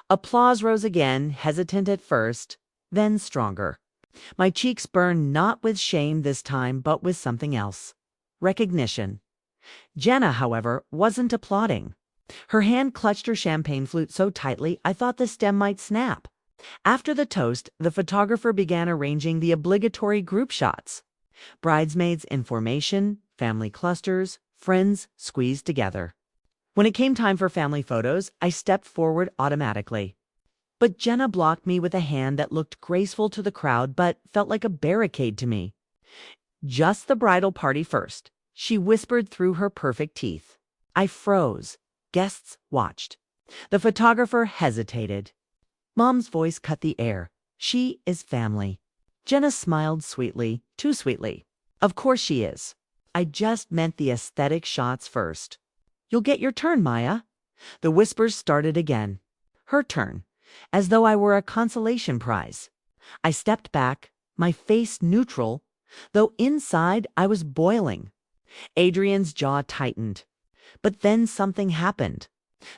Applause rose again, hesitant at first, then stronger. My cheeks burned not with shame this time, but with something else. Recognition. Jenna, however, wasn't applauding. Her hand clutched her champagne flute so tightly I thought the stem might snap. After the toast, the photographer began arranging the obligatory group shots. Bridesmaids in formation, family clusters, friends squeezed together. When it came time for family photos, I stepped forward automatically. But Jenna blocked me with a hand that looked graceful to the crowd but felt like a barricade to me. Just the bridal party first, she whispered through her perfect teeth. I froze. Guests watched. The photographer hesitated. Mom's voice cut the air. She is family. Jenna smiled sweetly, too sweetly. Of course she is. I just meant the aesthetic shots first. You'll get your turn, Maya. The whispers started again. Her turn, as though I were a consolation prize. I stepped back, my face neutral, though inside I was boiling. Adrian's jaw tightened. But then something happened.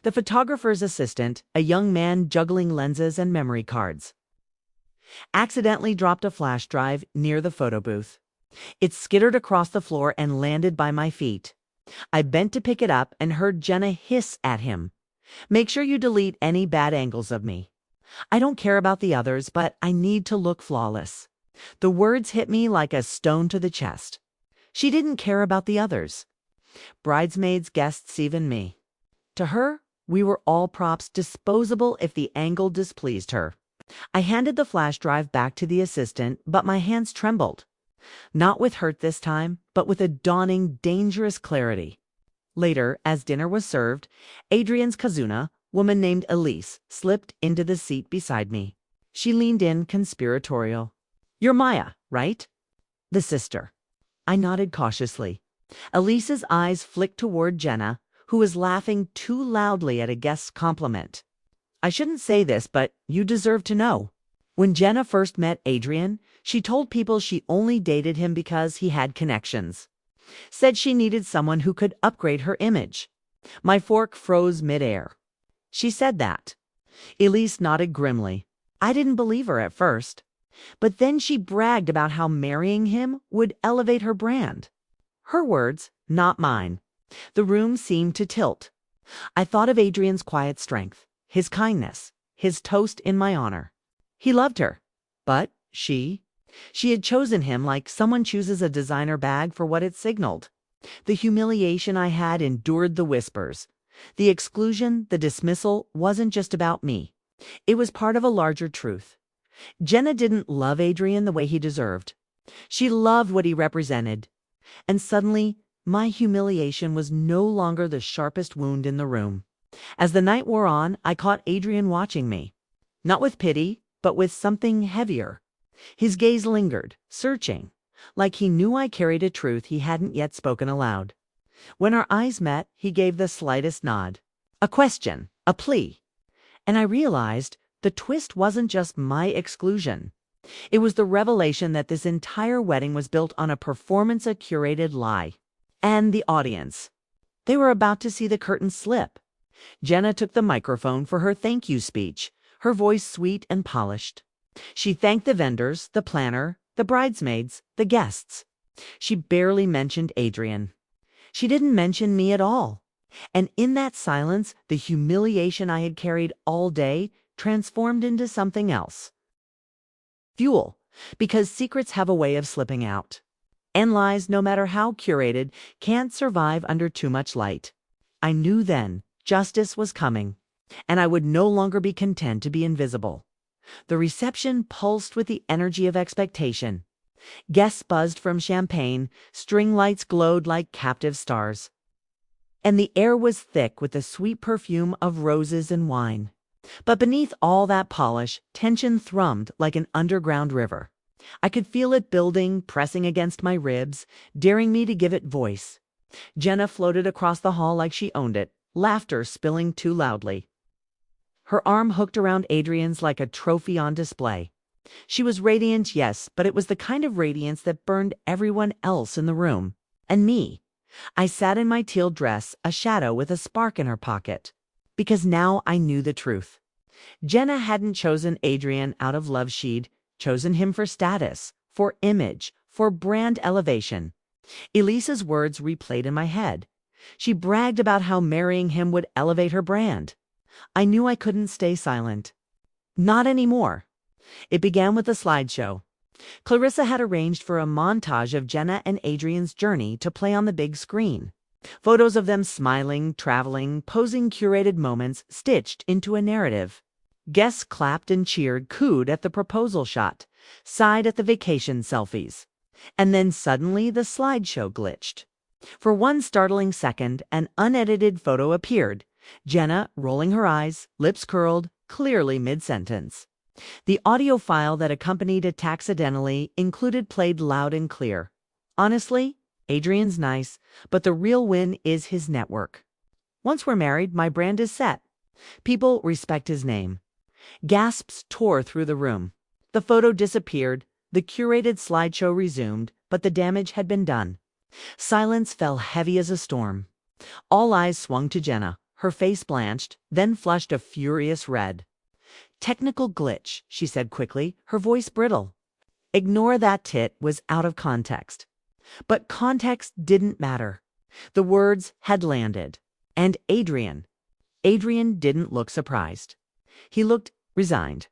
The photographer's assistant, a young man juggling lenses and memory cards, accidentally dropped a flash drive near the photo booth. It skittered across the floor and landed by my feet. I bent to pick it up and heard Jenna hiss at him. Make sure you delete any bad angles of me. I don't care about the others, but I need to look flawless. The words hit me like a stone to the chest. She didn't care about the others. Bridesmaids, guests, even me. To her, we were all props, disposable if the angle displeased her. I handed the flash drive back to the assistant, but my hands trembled. Not with hurt this time, but with a dawning, dangerous clarity. Later, as dinner was served, Adrian's Kazuna, woman named Elise, slipped into the seat beside me. She leaned in, conspiratorial. "You're Maya, right?" "The sister." I nodded cautiously. Elise's eyes flicked toward Jenna, who was laughing too loudly at a guest's compliment. "I shouldn't say this, but you deserve to know. When Jenna first met Adrian, she told people she only dated him because he had connections. Said she needed someone who could upgrade her image." My fork froze midair. "She said that." Elise nodded grimly. I didn't believe her at first. But then she bragged about how marrying him would elevate her brand. Her words, not mine. The room seemed to tilt. I thought of Adrian's quiet strength, his kindness, his toast in my honor. He loved her. But she had chosen him like someone chooses a designer bag for what it signaled. The humiliation I had endured, the whispers, the exclusion, the dismissal wasn't just about me. It was part of a larger truth. Jenna didn't love Adrian the way he deserved. She loved what he represented. And suddenly, my humiliation was no longer the sharpest wound in the room. As the night wore on, I caught Adrian watching me. Not with pity, but with something heavier. His gaze lingered, searching, like he knew I carried a truth he hadn't yet spoken aloud. When our eyes met, he gave the slightest nod. A question, a plea. And I realized the twist wasn't just my exclusion. It was the revelation that this entire wedding was built on a performance, a curated lie. And the audience. They were about to see the curtain slip. Jenna took the microphone for her thank you speech, her voice sweet and polished. She thanked the vendors, the planner, the bridesmaids, the guests. She barely mentioned Adrian. She didn't mention me at all. And in that silence, the humiliation I had carried all day transformed into something else. Fuel, because secrets have a way of slipping out. And lies, no matter how curated, can't survive under too much light. I knew then justice was coming, and I would no longer be content to be invisible. The reception pulsed with the energy of expectation. Guests buzzed from champagne, string lights glowed like captive stars. And the air was thick with the sweet perfume of roses and wine. But beneath all that polish, tension thrummed like an underground river. I could feel it building, pressing against my ribs, daring me to give it voice. Jenna floated across the hall like she owned it, laughter spilling too loudly. Her arm hooked around Adrian's like a trophy on display. She was radiant, yes, but it was the kind of radiance that burned everyone else in the room. And me. I sat in my teal dress, a shadow with a spark in her pocket. Because now I knew the truth. Jenna hadn't chosen Adrian out of love, she'd chosen him for status, for image, for brand elevation. Elise's words replayed in my head. She bragged about how marrying him would elevate her brand. I knew I couldn't stay silent. Not anymore. It began with a slideshow. Clarissa had arranged for a montage of Jenna and Adrian's journey to play on the big screen. Photos of them smiling, traveling, posing, curated moments stitched into a narrative. Guests clapped and cheered, cooed at the proposal shot, sighed at the vacation selfies. And then suddenly the slideshow glitched. For one startling second, an unedited photo appeared. Jenna, rolling her eyes, lips curled, clearly mid-sentence. The audio file that accompanied it accidentally included played loud and clear. Honestly, Adrian's nice, but the real win is his network. Once we're married, my brand is set. People respect his name. Gasps tore through the room. The photo disappeared, the curated slideshow resumed, but the damage had been done. Silence fell heavy as a storm. All eyes swung to Jenna. Her face blanched, then flushed a furious red. "Technical glitch," she said quickly, her voice brittle. "Ignore that tit" was out of context. But context didn't matter. The words had landed. And Adrian didn't look surprised. He looked resigned.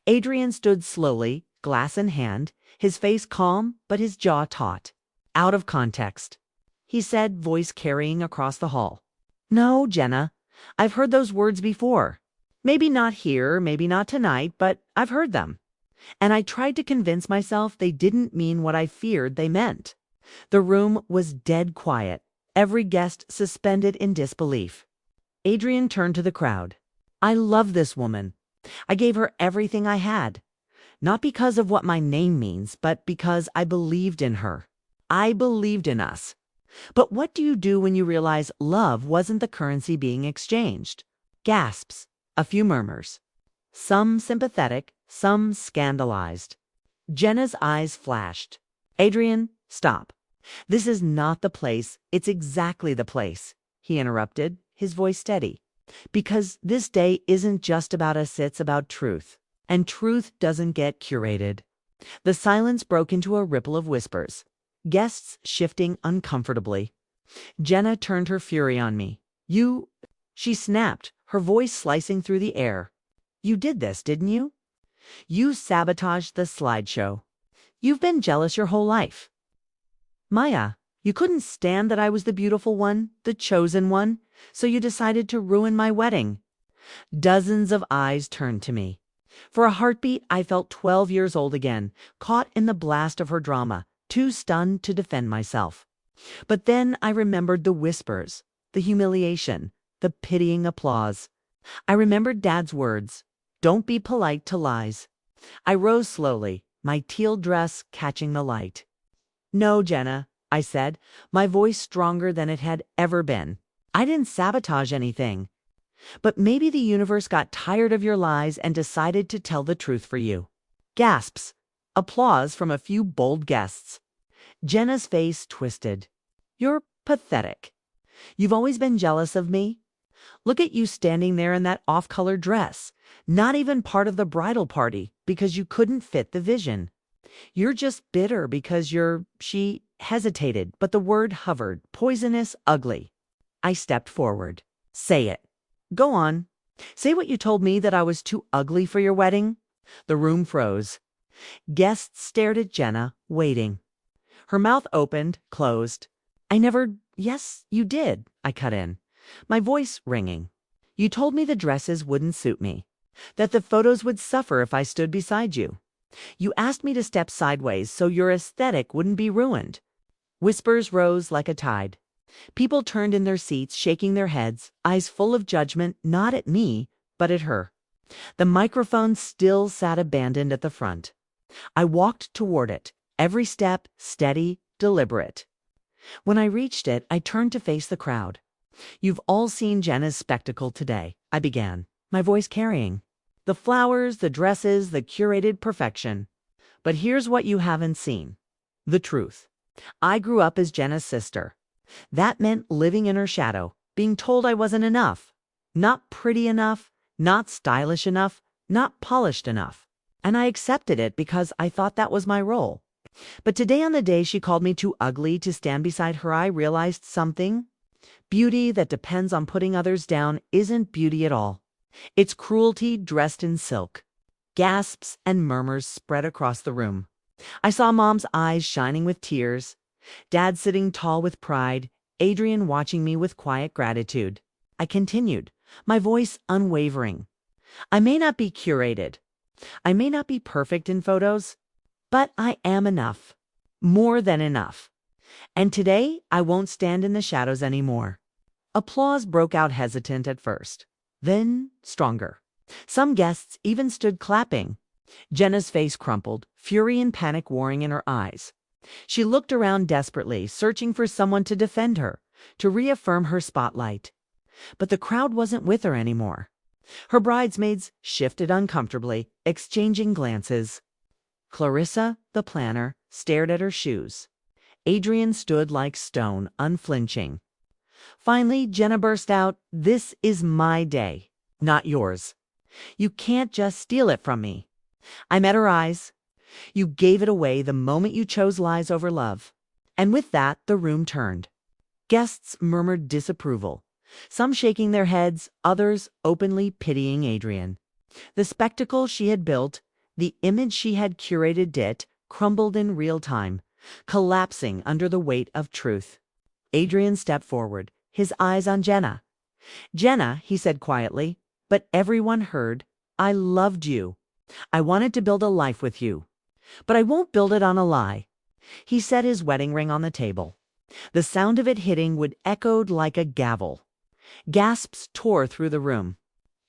Adrian stood slowly, glass in hand, his face calm, but his jaw taut. Out of context. He said, voice carrying across the hall. "No, Jenna, I've heard those words before. Maybe not here, maybe not tonight, but I've heard them. And I tried to convince myself they didn't mean what I feared they meant. The room was dead quiet, every guest suspended in disbelief. Adrian turned to the crowd. I love this woman. I gave her everything I had. Not because of what my name means, but because I believed in her. I believed in us. But what do you do when you realize love wasn't the currency being exchanged? Gasps, a few murmurs. Some sympathetic, some scandalized. Jenna's eyes flashed. Adrian, stop. This is not the place, it's exactly the place, he interrupted, his voice steady. Because this day isn't just about us, it's about truth. And truth doesn't get curated. The silence broke into a ripple of whispers, guests shifting uncomfortably. Jenna turned her fury on me. You, she snapped, her voice slicing through the air. You did this, didn't you? You sabotaged the slideshow. You've been jealous your whole life. Maya, you couldn't stand that I was the beautiful one, the chosen one, so you decided to ruin my wedding. Dozens of eyes turned to me. For a heartbeat, I felt 12 years old again, caught in the blast of her drama, too stunned to defend myself. But then I remembered the whispers, the humiliation, the pitying applause. I remembered Dad's words, "Don't be polite to lies." I rose slowly, my teal dress catching the light. No, Jenna, I said, my voice stronger than it had ever been. I didn't sabotage anything. But maybe the universe got tired of your lies and decided to tell the truth for you. Gasps. Applause from a few bold guests. Jenna's face twisted. You're pathetic. You've always been jealous of me. Look at you standing there in that off-color dress, not even part of the bridal party because you couldn't fit the vision. You're just bitter because she hesitated, but the word hovered, poisonous, ugly. I stepped forward. Say it. Go on. Say what you told me, that I was too ugly for your wedding. The room froze. Guests stared at Jenna, waiting. Her mouth opened, closed. Yes, you did, I cut in, my voice ringing. You told me the dresses wouldn't suit me, that the photos would suffer if I stood beside you. You asked me to step sideways so your aesthetic wouldn't be ruined. Whispers rose like a tide. People turned in their seats, shaking their heads, eyes full of judgment, not at me, but at her. The microphone still sat abandoned at the front. I walked toward it, every step steady, deliberate. When I reached it, I turned to face the crowd. You've all seen Jenna's spectacle today, I began, my voice carrying. The flowers, the dresses, the curated perfection. But here's what you haven't seen. The truth. I grew up as Jenna's sister. That meant living in her shadow, being told I wasn't enough. Not pretty enough, not stylish enough, not polished enough. And I accepted it because I thought that was my role. But today, on the day she called me too ugly to stand beside her, I realized something. Beauty that depends on putting others down isn't beauty at all. It's cruelty dressed in silk. Gasps and murmurs spread across the room. I saw Mom's eyes shining with tears, Dad sitting tall with pride, Adrian watching me with quiet gratitude. I continued, my voice unwavering. I may not be curated. I may not be perfect in photos, but I am enough. More than enough. And today, I won't stand in the shadows anymore. Applause broke out, hesitant at first, then stronger. Some guests even stood clapping. Jenna's face crumpled, fury and panic warring in her eyes. She looked around desperately, searching for someone to defend her, to reaffirm her spotlight. But the crowd wasn't with her anymore. Her bridesmaids shifted uncomfortably, exchanging glances. Clarissa, the planner, stared at her shoes. Adrian stood like stone, unflinching. Finally, Jenna burst out, "This is my day, not yours. You can't just steal it from me." I met her eyes. You gave it away the moment you chose lies over love. And with that, the room turned. Guests murmured disapproval, some shaking their heads, others openly pitying Adrian. The spectacle she had built, the image she had curated, crumbled in real time, collapsing under the weight of truth. Adrian stepped forward, his eyes on Jenna. "Jenna," he said quietly, But everyone heard, I loved you. I wanted to build a life with you. But I won't build it on a lie. He set his wedding ring on the table. The sound of it hitting would echoed like a gavel. Gasps tore through the room.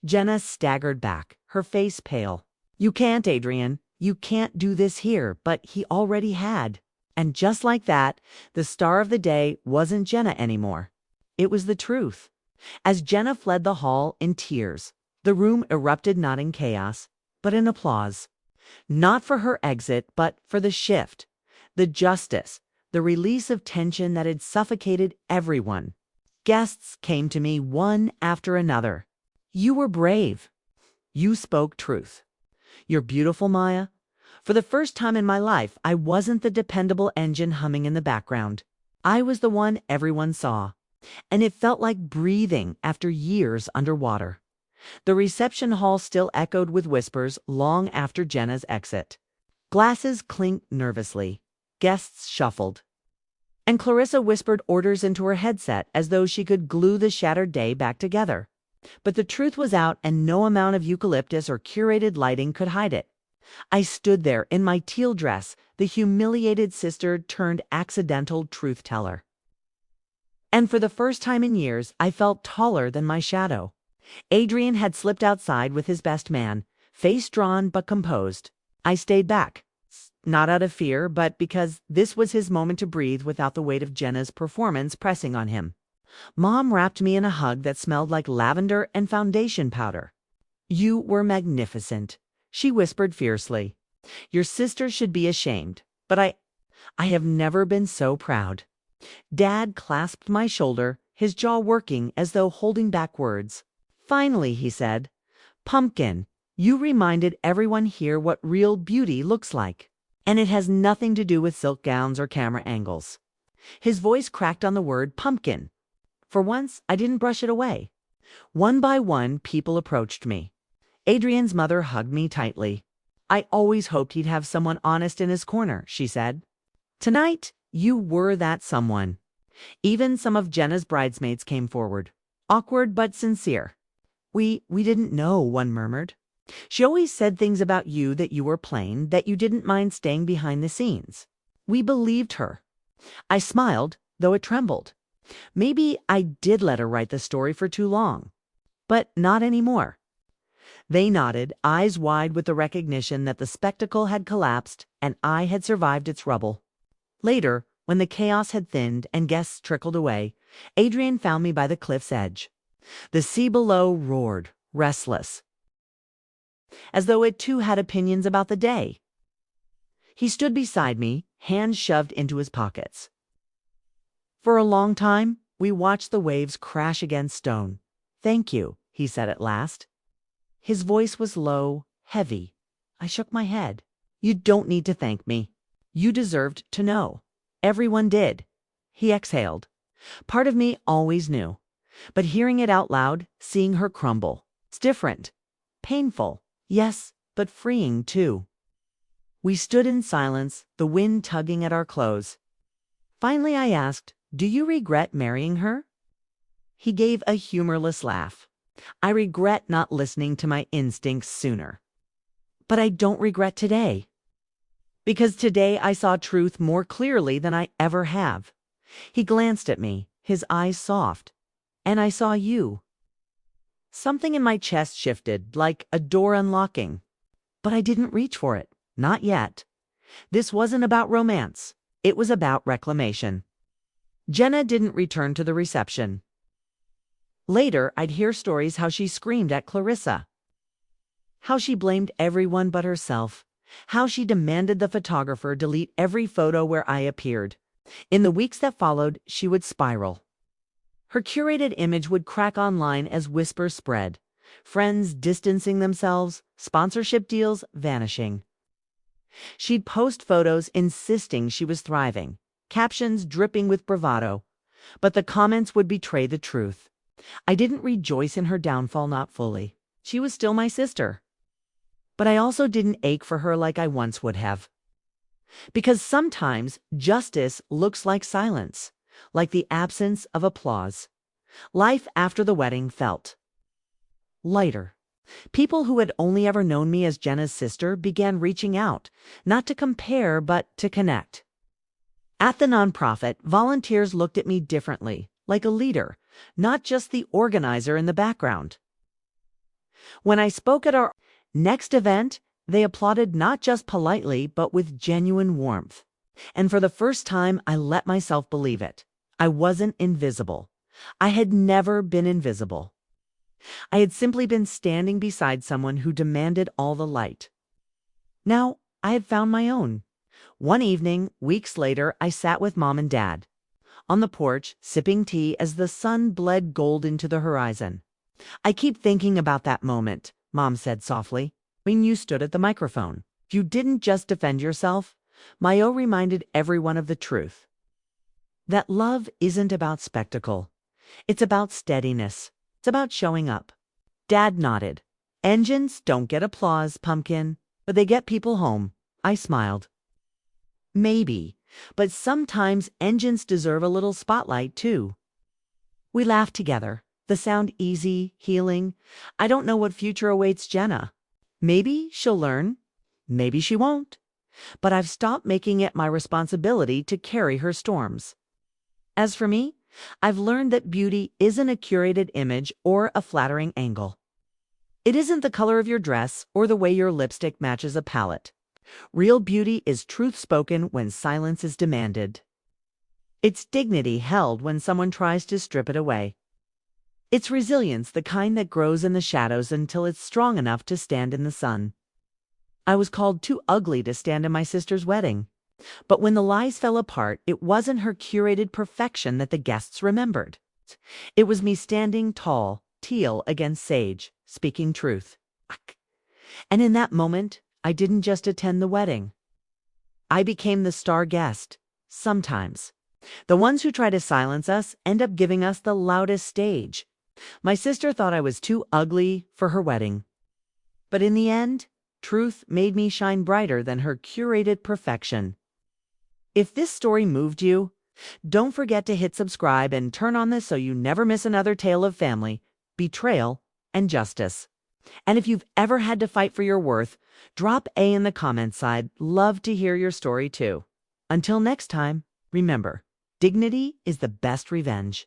Jenna staggered back, her face pale. You can't, Adrian. You can't do this here, but he already had. And just like that, the star of the day wasn't Jenna anymore. It was the truth. As Jenna fled the hall in tears, the room erupted not in chaos, but in applause. Not for her exit, but for the shift, the justice, the release of tension that had suffocated everyone. Guests came to me one after another. You were brave. You spoke truth. You're beautiful, Maya. For the first time in my life, I wasn't the dependable engine humming in the background. I was the one everyone saw. And it felt like breathing after years underwater. The reception hall still echoed with whispers long after Jenna's exit. Glasses clinked nervously. Guests shuffled. And Clarissa whispered orders into her headset as though she could glue the shattered day back together. But the truth was out, and no amount of eucalyptus or curated lighting could hide it. I stood there in my teal dress, the humiliated sister turned accidental truth-teller. And for the first time in years, I felt taller than my shadow. Adrian had slipped outside with his best man, face drawn but composed. I stayed back, not out of fear, but because this was his moment to breathe without the weight of Jenna's performance pressing on him. Mom wrapped me in a hug that smelled like lavender and foundation powder. You were magnificent, she whispered fiercely. Your sister should be ashamed, but I have never been so proud. Dad clasped my shoulder, his jaw working as though holding back words. Finally, he said, Pumpkin, you reminded everyone here what real beauty looks like. And it has nothing to do with silk gowns or camera angles. His voice cracked on the word pumpkin. For once, I didn't brush it away. One by one, people approached me. Adrian's mother hugged me tightly. I always hoped he'd have someone honest in his corner, she said. Tonight, you were that someone. Even some of Jenna's bridesmaids came forward. Awkward but sincere. We didn't know, one murmured. She always said things about you that you were plain, that you didn't mind staying behind the scenes. We believed her. I smiled, though it trembled. Maybe I did let her write the story for too long. But not anymore. They nodded, eyes wide with the recognition that the spectacle had collapsed and I had survived its rubble. Later, when the chaos had thinned and guests trickled away, Adrian found me by the cliff's edge. The sea below roared, restless, as though it too had opinions about the day. He stood beside me, hands shoved into his pockets. For a long time, we watched the waves crash against stone. Thank you, he said at last. His voice was low, heavy. I shook my head. You don't need to thank me. You deserved to know. Everyone did. He exhaled. Part of me always knew. But hearing it out loud, seeing her crumble, it's different. Painful, yes, but freeing too. We stood in silence, the wind tugging at our clothes. Finally I asked, do you regret marrying her? He gave a humorless laugh. I regret not listening to my instincts sooner. But I don't regret today. Because today I saw truth more clearly than I ever have. He glanced at me, his eyes soft. And I saw you. Something in my chest shifted, like a door unlocking. But I didn't reach for it. Not yet. This wasn't about romance. It was about reclamation. Jenna didn't return to the reception. Later, I'd hear stories how she screamed at Clarissa. How she blamed everyone but herself. How she demanded the photographer delete every photo where I appeared. In the weeks that followed, she would spiral. Her curated image would crack online as whispers spread. Friends distancing themselves, sponsorship deals vanishing. She'd post photos insisting she was thriving, captions dripping with bravado. But the comments would betray the truth. I didn't rejoice in her downfall, not fully. She was still my sister. But I also didn't ache for her like I once would have. Because sometimes justice looks like silence, like the absence of applause. Life after the wedding felt lighter. People who had only ever known me as Jenna's sister began reaching out, not to compare, but to connect. At the nonprofit, volunteers looked at me differently, like a leader, not just the organizer in the background. When I spoke at our next event, they applauded not just politely, but with genuine warmth. And for the first time, I let myself believe it. I wasn't invisible. I had never been invisible. I had simply been standing beside someone who demanded all the light. Now, I had found my own. One evening, weeks later, I sat with Mom and Dad on the porch, sipping tea as the sun bled gold into the horizon. "I keep thinking about that moment," Mom said softly, "when you stood at the microphone. You didn't just defend yourself. Mayo reminded everyone of the truth. That love isn't about spectacle. It's about steadiness. It's about showing up." Dad nodded. "Engines don't get applause, Pumpkin, but they get people home." I smiled. "Maybe, but sometimes engines deserve a little spotlight, too." We laughed together, the sound easy, healing. I don't know what future awaits Jenna. Maybe she'll learn. Maybe she won't. But I've stopped making it my responsibility to carry her storms. As for me, I've learned that beauty isn't a curated image or a flattering angle. It isn't the color of your dress or the way your lipstick matches a palette. Real beauty is truth spoken when silence is demanded. It's dignity held when someone tries to strip it away. It's resilience, the kind that grows in the shadows until it's strong enough to stand in the sun. I was called too ugly to stand in my sister's wedding. But when the lies fell apart, it wasn't her curated perfection that the guests remembered. It was me standing tall, teal against sage, speaking truth. And in that moment, I didn't just attend the wedding. I became the star guest. Sometimes. The ones who try to silence us end up giving us the loudest stage. My sister thought I was too ugly for her wedding. But in the end, truth made me shine brighter than her curated perfection. If this story moved you, don't forget to hit subscribe and turn on this so you never miss another tale of family, betrayal, and justice. And if you've ever had to fight for your worth, drop A in the comments side. Love to hear your story too. Until next time, remember, dignity is the best revenge.